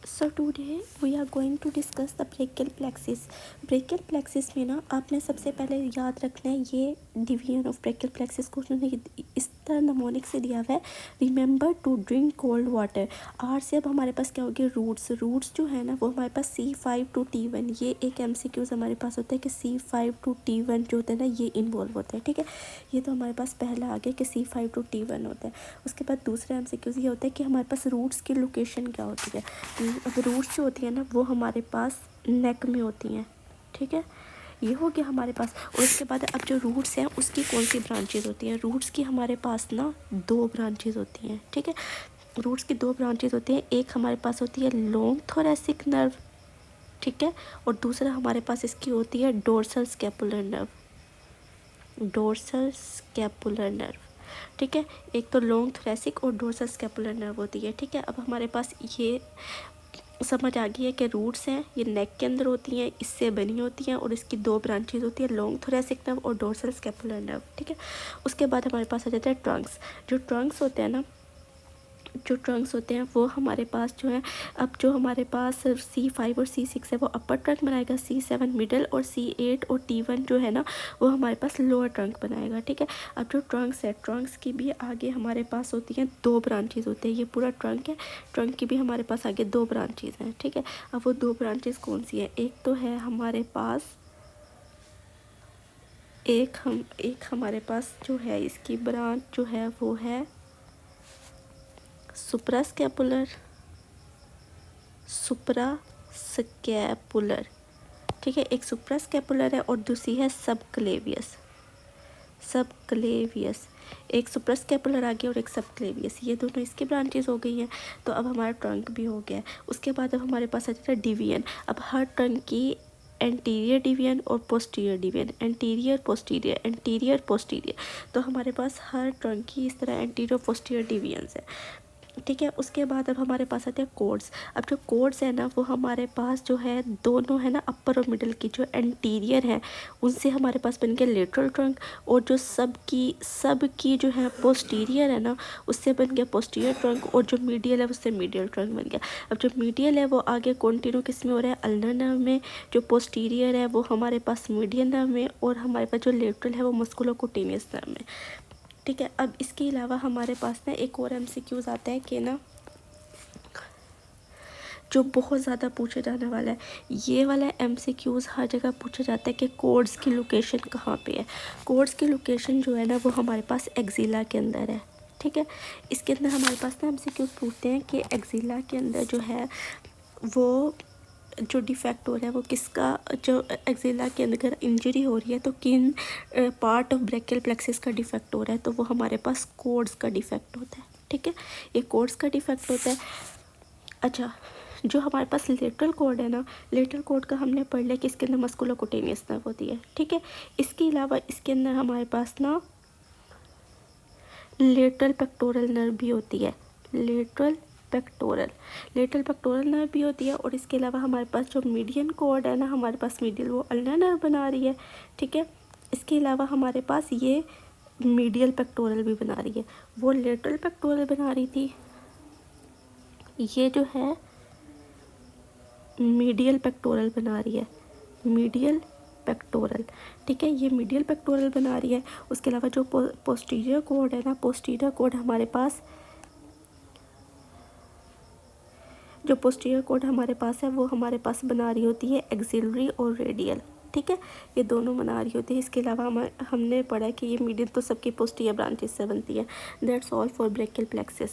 So today we are going to discuss the brachial plexus. Brachial plexus में ना आपने सबसे पहले याद रखना है ये डिवीजन ऑफ ब्रेकियल प्लेक्सिस को उन्होंने इस तरह नमोनिक से दिया हुआ है, remember to drink cold water. आर से अब हमारे पास क्या होगी, रूट्स जो है ना वो हमारे पास C5 to T1, ये एक MCQs हमारे पास होता है कि C5 to T1 जो होता है ना ये इन्वॉल्व होता है। ठीक है, ये तो हमारे पास पहला आ गया कि C5 to T1 होता है। उसके बाद दूसरा MCQs ये होता है कि हमारे पास रूट्स की लोकेशन क्या होती है। अब रूट्स जो होती है ना वो हमारे पास नेक में होती हैं। ठीक है, ये हो गया हमारे पास। और उसके बाद अब जो रूट्स हैं उसकी कौन सी ब्रांचेज होती हैं। रूट्स की हमारे पास ना 2 ब्रांचेज होती हैं। ठीक है, रूट्स की 2 ब्रांचेज होती हैं। एक हमारे पास होती है लॉन्ग थोरैसिक नर्व, ठीक है, और दूसरा हमारे पास इसकी होती है dorsal scapular nerve. Dorsal scapular nerve, ठीक है, एक तो लॉन्ग थोरैसिक और डोर्सल स्कैपुलर नर्व होती है। ठीक है, अब हमारे पास ये समझ आ गई है कि रूट्स हैं ये नेक के अंदर होती हैं, इससे बनी होती हैं और इसकी 2 ब्रांचेज होती है, लॉन्ग थोरैसिक नर्व और डोर्सल स्कैपुलर नर्व। ठीक है, उसके बाद हमारे पास आ जाता है ट्रंक्स। जो ट्रंक्स होते हैं ना, जो ट्रंक्स होते हैं वो हमारे पास जो है, अब जो हमारे पास C5 और C6 है वो अपर ट्रंक बनाएगा, C7 मिडल और C8 और T1 जो है ना वो हमारे पास लोअर ट्रंक बनाएगा। ठीक है, अब जो ट्रंक्स है, ट्रंक्स की भी आगे हमारे पास होती हैं 2 ब्रांचेज होते हैं। ये पूरा ट्रंक है, ट्रंक की भी हमारे पास आगे 2 ब्रांचेज हैं। ठीक है, अब वो 2 ब्रांचेज कौन सी है, एक तो है हमारे पास एक हमारे पास जो है इसकी ब्रांच जो है वो है सुप्रास्कैपुलर, सुप्रास्कैपुलर। ठीक है, एक सुप्रास्कैपुलर है और दूसरी है सबक्लेवियस। सबक्लेवियस, एक सुप्रास्कैपुलर आ गया और एक सबक्लेवियस, ये दोनों इसकी ब्रांचेस हो गई हैं। तो अब हमारा ट्रंक भी हो गया है। उसके बाद अब हमारे पास आ जाता है डिवीजन। अब हर ट्रंक की एंटीरियर डिवीजन और posterior division, anterior posterior, anterior posterior, तो हमारे पास हर ट्रंक की इस तरह एंटीरियर पोस्टीरियर डिवीजन्स है। ठीक है, उसके बाद अब हमारे पास आते हैं कोड्स। अब जो कोड्स है ना वो हमारे पास जो है दोनों है ना अपर और मिडल की जो एंटीरियर है उनसे हमारे पास बन गया लेटरल ट्रंक, और जो सब की जो है पोस्टीरियर है ना उससे बन गया पोस्टीरियर ट्रंक, और जो मीडियल है उससे मीडियल ट्रंक बन गया। अब जो मीडियल है वो आगे कॉन्टिन्यू किस में हो रहा है, अल्नर नर्व में। जो पोस्टीरियर है वो हमारे पास मीडियल नर्व में, और हमारे पास जो लेटरल है वो मस्कुलोकुटेनियस नर्व में। ठीक है, अब इसके अलावा हमारे पास ना एक और MCQs आता है कि ना जो बहुत ज़्यादा पूछा जाने वाला है, ये वाला MCQs हर जगह पूछा जाता है कि कोड्स की लोकेशन कहाँ पे है। कोड्स की लोकेशन जो है ना वो हमारे पास एक्जिला के अंदर है। ठीक है, इसके अंदर हमारे पास ना MCQs पूछते हैं कि एक्जिला के अंदर जो है वो जो डिफेक्ट हो रहा है वो किसका, जो एक्जिला के अंदर इंजरी हो रही है तो किन पार्ट ऑफ ब्रेकियल प्लेक्सिस का डिफेक्ट हो रहा है, तो वो हमारे पास कोड्स का डिफेक्ट होता है। ठीक है, ये कोड्स का डिफेक्ट होता है। अच्छा, जो हमारे पास लेटरल कोड है ना, लेटरल कोड का हमने पढ़ लिया कि इसके अंदर मस्कुलोकुटेनियस नर्व होती है। ठीक है, इसके अलावा इसके अंदर हमारे पास ना लेटरल पेक्टोरल नर्व भी होती है, लेटरल पेक्टोरल नर्व भी होती है। और इसके अलावा हमारे पास जो मीडियन कोड है ना हमारे पास मीडियल वो अल्नर नर्व बना रही है। ठीक है, इसके अलावा हमारे पास ये मीडियल पेक्टोरल भी बना रही है, वो लेटरल पेक्टोरल बना रही थी, ये जो है मीडियल पेक्टोरल बना रही है, मीडियल पेक्टोरल। ठीक है, ये मीडियल पेक्टोरल बना रही है। उसके अलावा जो पोस्टीरियर कोड है ना, पोस्टीरियर कोड हमारे पास, जो पोस्टीरियर कोड हमारे पास है वो हमारे पास बना रही होती है एक्सिलरी और रेडियल। ठीक है, ये दोनों बना रही होती है। इसके अलावा हमने पढ़ा कि ये मीडियल तो सबकी पोस्टीरियर ब्रांचेस से बनती है। That's all for brachial plexus.